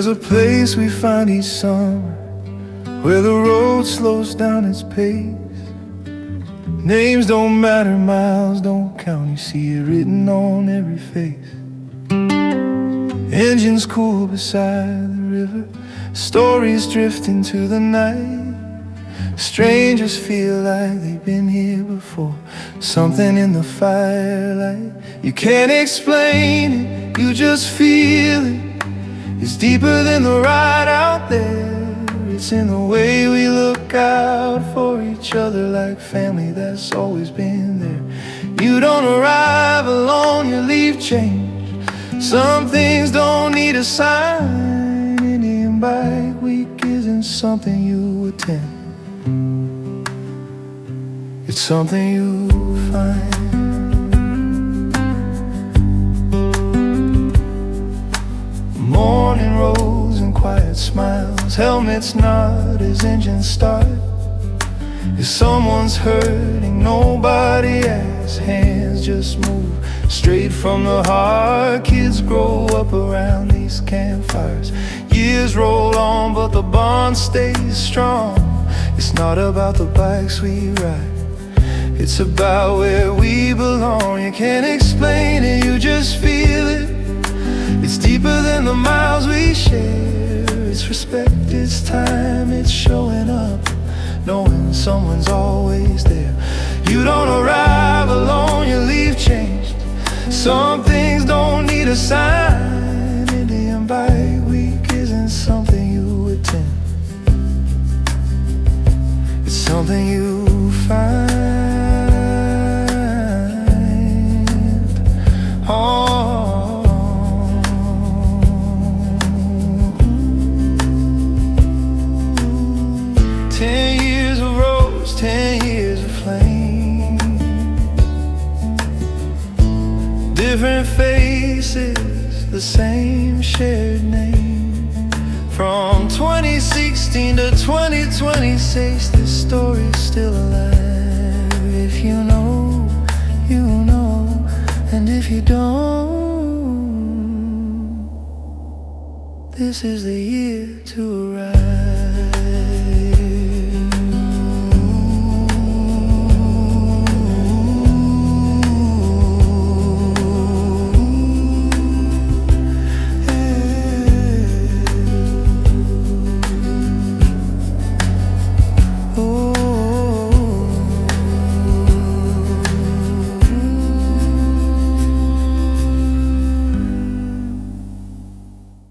There's a place we find each summer where the road slows down its pace. Names don't matter, miles don't count, you see it written on every face. Engines cool beside the river, stories drift into the night. Strangers feel like they've been here before, something in the firelight. You can't explain it, you just feel it. It's deeper than the ride out there. It's in the way we look out for each other, like family that's always been there. You don't arrive alone, you leave change. Some things don't need a sign. Indian Bike Week isn't something you attend, it's something you find. Morning rolls and quiet smiles, helmets nod as engines start. If someone's hurting, nobody asks, hands just move straight from the heart. Kids grow up around these campfires. Years roll on, but the bond stays strong. It's not about the bikes we ride, it's about where we belong. You can't explain it, you just feel it. It's deeper than the miles we share. It's respect, it's time, it's showing up, knowing someone's always there. You don't arrive alone, you leave changed. Some things don't need a sign. Indian Bike Week isn't something you attend, it's something you find. Oh, 10 years of rose, 10 years of flame. Different faces, the same shared name. From 2016 to 2026, this story's still alive. If you know, you know, and if you don't, this is the year.